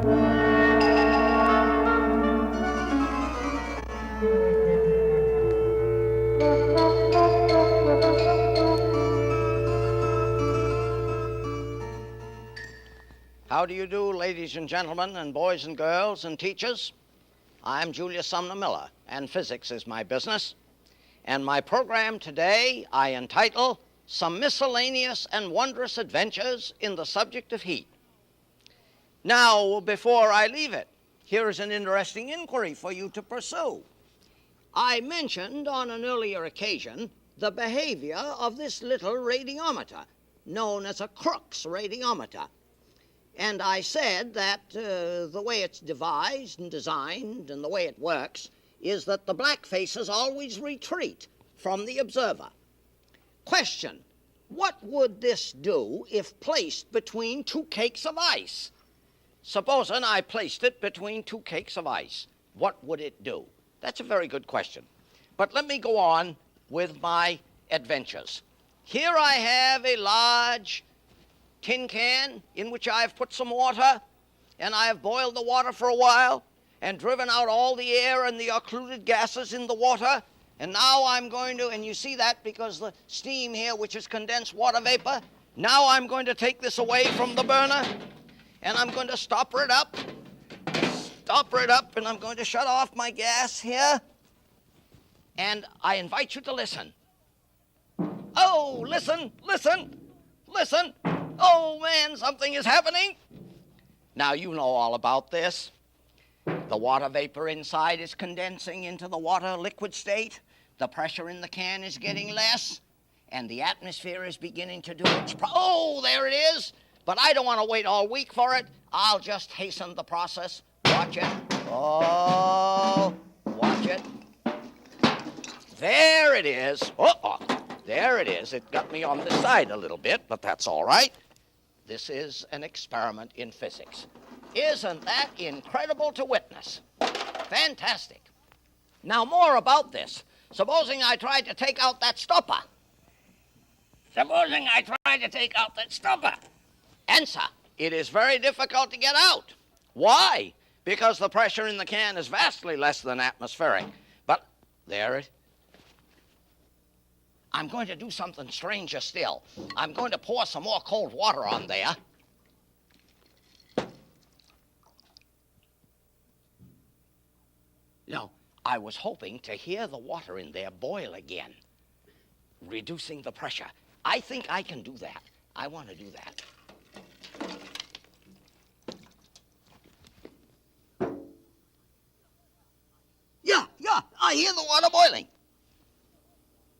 How do you do, ladies and gentlemen, and boys and girls and teachers? I'm Julius Sumner Miller, and physics is my business. And my program today I entitle Some Miscellaneous and Wondrous Adventures in the Subject of Heat. Now, before I leave it, here is an interesting inquiry for you to pursue. I mentioned on an earlier occasion the behavior of this little radiometer, known as a Crookes radiometer. And I said that the way it's devised and designed and the way it works is that the black faces always retreat from the observer. Question: what would this do if placed between two cakes of ice? Supposing I placed it between two cakes of ice, what would it do? That's a very good question. But let me go on with my adventures. Here I have a large tin can in which I have put some water, and I have boiled the water for a while and driven out all the air and the occluded gases in the water. And now I'm going to, and you see that because the steam here, which is condensed water vapor, now I'm going to take this away from the burner, and I'm going to stopper it up, and I'm going to shut off my gas here. And I invite you to listen. Oh, listen, listen, listen. Oh, man, something is happening. Now, you know all about this. The water vapor inside is condensing into the water liquid state. The pressure in the can is getting less, and the atmosphere is beginning to do its oh, there it is. But I don't want to wait all week for it. I'll just hasten the process. Watch it. Oh, watch it. There it is. Oh, there it is. It got me on this side a little bit, but that's all right. This is an experiment in physics. Isn't that incredible to witness? Fantastic. Now, more about this. Supposing I tried to take out that stopper. Answer: it is very difficult to get out. Why? Because the pressure in the can is vastly less than atmospheric. But there it is. I'm going to do something stranger still. I'm going to pour some more cold water on there. Now, I was hoping to hear the water in there boil again, reducing the pressure. I think I can do that. I want to do that. Yeah, I hear the water boiling.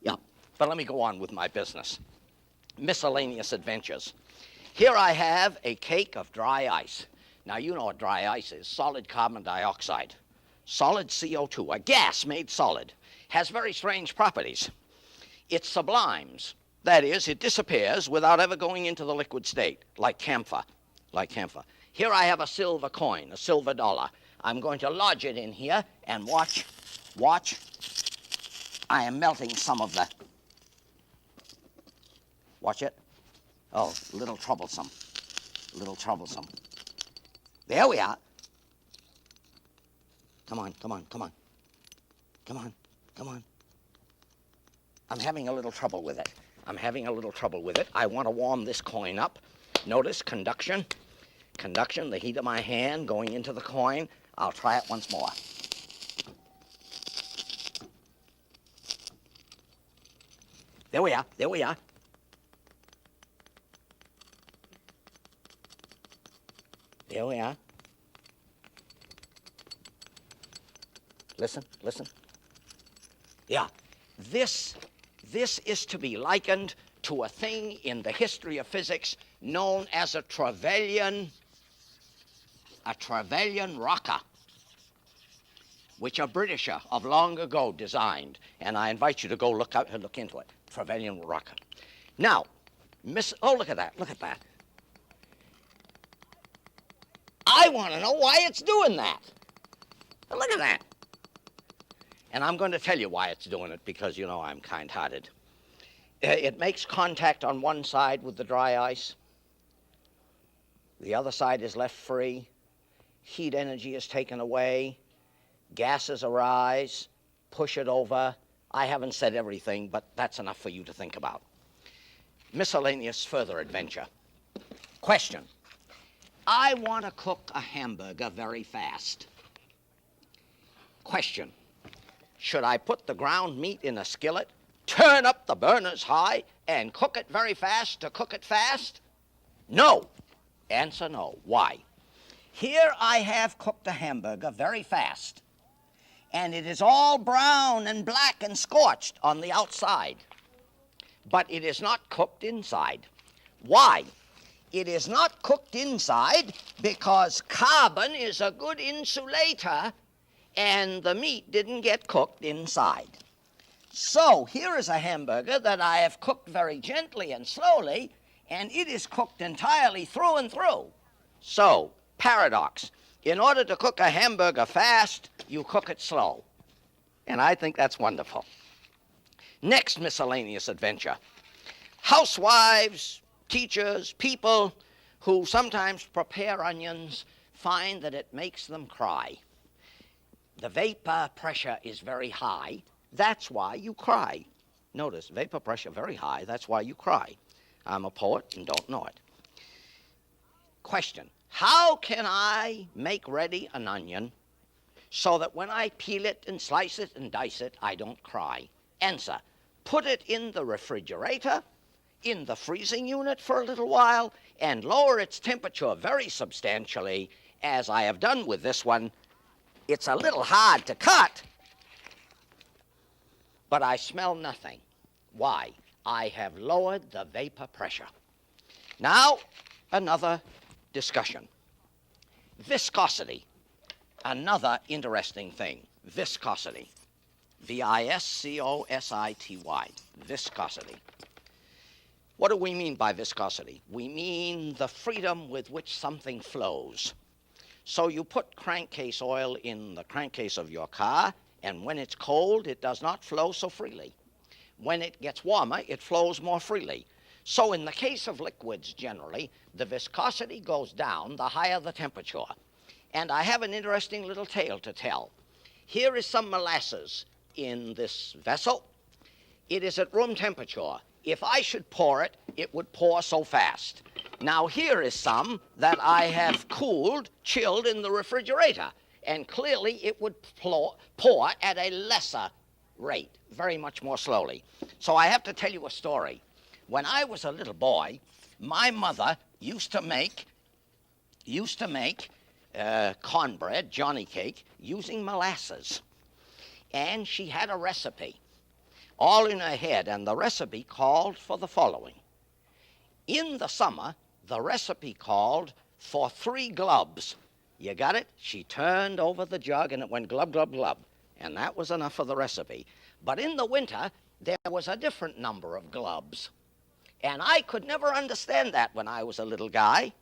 Yeah. But let me go on with my business. Miscellaneous adventures. Here I have a cake of dry ice. Now, you know what dry ice is. Solid carbon dioxide. Solid CO2, a gas made solid. Has very strange properties. It sublimes. That is, it disappears without ever going into the liquid state, like camphor. Here I have a silver coin, a silver dollar. I'm going to lodge it in here and watch. I am melting some of the... Watch it. Oh, a little troublesome. There we are. Come on. I'm having a little trouble with it. I want to warm this coin up. Notice conduction, the heat of my hand going into the coin. I'll try it once more. There we are. Listen. Yeah, this is to be likened to a thing in the history of physics known as a Trevelyan rocker, which a Britisher of long ago designed, and I invite you to go look into it. Trevelyan rocker. Now, look at that. I want to know why it's doing that. Look at that. And I'm going to tell you why it's doing it, because you know I'm kind-hearted. It makes contact on one side with the dry ice. The other side is left free. heat energy is taken away, gases arise, push it over. I haven't said everything, but that's enough for you to think about. Miscellaneous further adventure. Question. I want to cook a hamburger very fast. Question. Should I put the ground meat in a skillet, turn up the burners high, and cook it very fast to cook it fast? No. Answer no. Why? Here I have cooked a hamburger very fast, and it is all brown and black and scorched on the outside, but it is not cooked inside. Why? It is not cooked inside because carbon is a good insulator, and the meat didn't get cooked inside. So here is a hamburger that I have cooked very gently and slowly, and it is cooked entirely through and through. So, paradox. In order to cook a hamburger fast, you cook it slow. And I think that's wonderful. Next miscellaneous adventure. Housewives, teachers, people who sometimes prepare onions find that it makes them cry. The vapor pressure is very high. That's why you cry. Notice, vapor pressure very high. That's why you cry. I'm a poet and don't know it. Question. How can I make ready an onion so that when I peel it and slice it and dice it, I don't cry? Answer. Put it in the refrigerator, in the freezing unit for a little while, and lower its temperature very substantially, as I have done with this one. It's a little hard to cut, but I smell nothing. Why? I have lowered the vapor pressure. Now, another discussion. Viscosity. Another interesting thing. Viscosity. V-I-S-C-O-S-I-T-Y. Viscosity. What do we mean by viscosity? We mean the freedom with which something flows. So you put crankcase oil in the crankcase of your car, and when it's cold, it does not flow so freely. When it gets warmer, it flows more freely. So in the case of liquids generally, the viscosity goes down the higher the temperature. And I have an interesting little tale to tell. Here is some molasses in this vessel. It is at room temperature. If I should pour it, it would pour so fast. Now here is some that I have cooled, chilled in the refrigerator. And clearly it would pour at a lesser rate, very much more slowly. So I have to tell you a story. When I was a little boy, my mother used to make cornbread, Johnny cake, using molasses. And she had a recipe all in her head, and the recipe called for the following. In the summer, the recipe called for 3 glubs. You got it? She turned over the jug and it went glub, glub, glub. And that was enough for the recipe. But in the winter, there was a different number of glubs. And I could never understand that when I was a little guy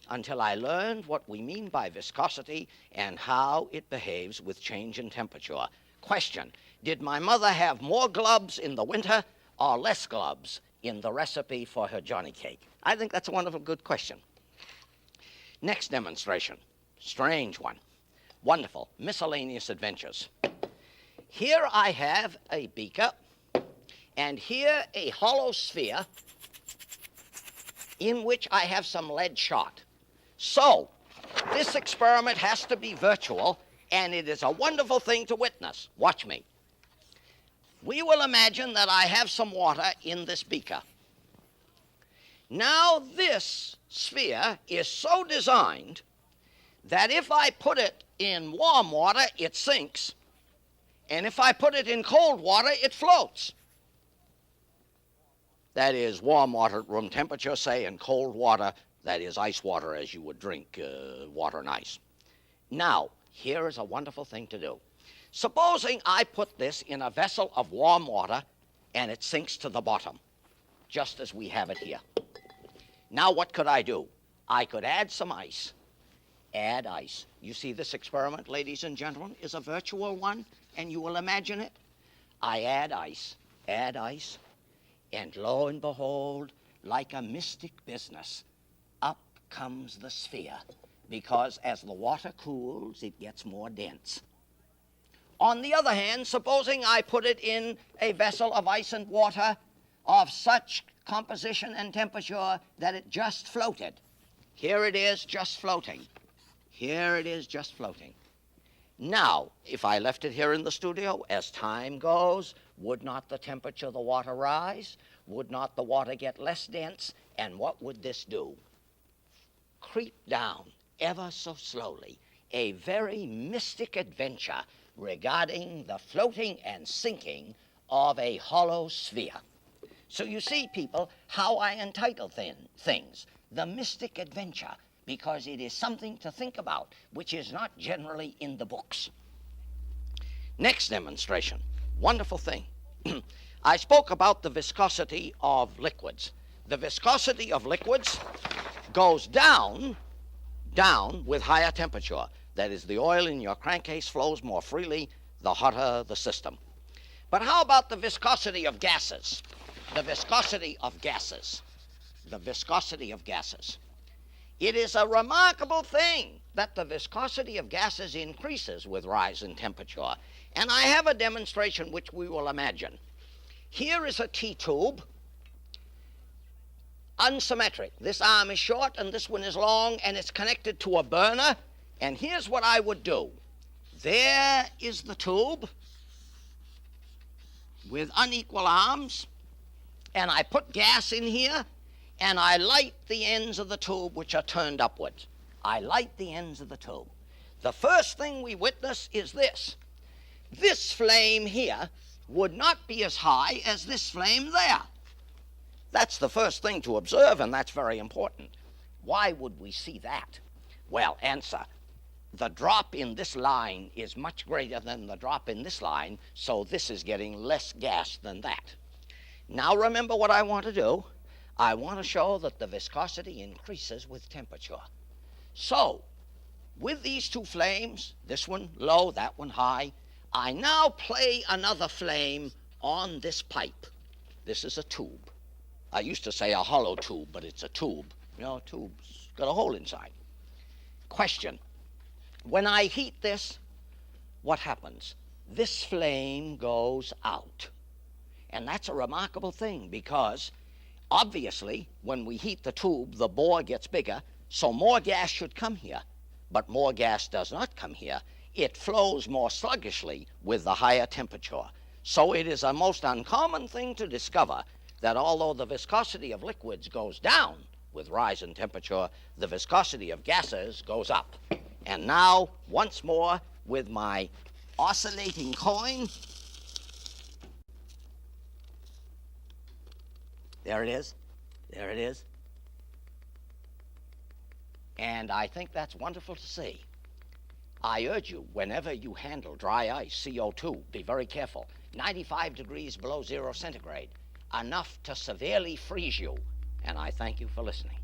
until I learned what we mean by viscosity and how it behaves with change in temperature. Question. Did my mother have more glubs in the winter or less glubs in the recipe for her Johnny cake? I think that's a wonderful, good question. Next demonstration. Strange one. Wonderful. Miscellaneous adventures. Here I have a beaker, and here a hollow sphere in which I have some lead shot. So, this experiment has to be virtual, and it is a wonderful thing to witness. Watch me. We will imagine that I have some water in this beaker. Now this sphere is so designed that if I put it in warm water, it sinks, and if I put it in cold water, it floats. That is warm water at room temperature, say, and cold water, that is ice water as you would drink water and ice. Now, here is a wonderful thing to do. Supposing I put this in a vessel of warm water and it sinks to the bottom, just as we have it here. Now what could I do? I could add some ice. Add ice. You see, this experiment, ladies and gentlemen, is a virtual one, and you will imagine it. I add ice, and lo and behold, like a mystic business, up comes the sphere. because as the water cools, it gets more dense. On the other hand, supposing I put it in a vessel of ice and water of such composition and temperature that it just floated. Here it is just floating. Here it is just floating. Now, if I left it here in the studio, as time goes, would not the temperature of the water rise? Would not the water get less dense? And what would this do? Creep down ever so slowly. A very mystic adventure regarding the floating and sinking of a hollow sphere. So you see, people, how I entitle things. The mystic adventure, because it is something to think about, which is not generally in the books. Next demonstration, wonderful thing. I spoke about the viscosity of liquids. The viscosity of liquids goes down with higher temperature. That is, the oil in your crankcase flows more freely, the hotter the system. But how about the viscosity of gases? The viscosity of gases. The viscosity of gases. It is a remarkable thing that the viscosity of gases increases with rise in temperature. And I have a demonstration which we will imagine. Here is a T-tube, unsymmetric. This arm is short and this one is long, and it's connected to a burner. And here's what I would do. There is the tube with unequal arms, and I put gas in here, and I light the ends of the tube which are turned upwards. I light the ends of the tube. The first thing we witness is this. This flame here would not be as high as this flame there. That's the first thing to observe, and that's very important. Why would we see that? Well, answer. The drop in this line is much greater than the drop in this line, so this is getting less gas than that. Now remember what I want to do. I want to show that the viscosity increases with temperature. So, with these two flames, this one low, that one high, I now play another flame on this pipe. This is a tube. I used to say a hollow tube, but it's a tube. You know, a tube's got a hole inside. Question. When I heat this, what happens? This flame goes out. And that's a remarkable thing, because obviously when we heat the tube, the bore gets bigger, so more gas should come here. But more gas does not come here. It flows more sluggishly with the higher temperature. So it is a most uncommon thing to discover that although the viscosity of liquids goes down with rise in temperature, the viscosity of gases goes up. And now, once more, with my oscillating coin, there it is, there it is. And I think that's wonderful to see. I urge you, whenever you handle dry ice, CO2, be very careful. 95 degrees below 0 centigrade, enough to severely freeze you. And I thank you for listening.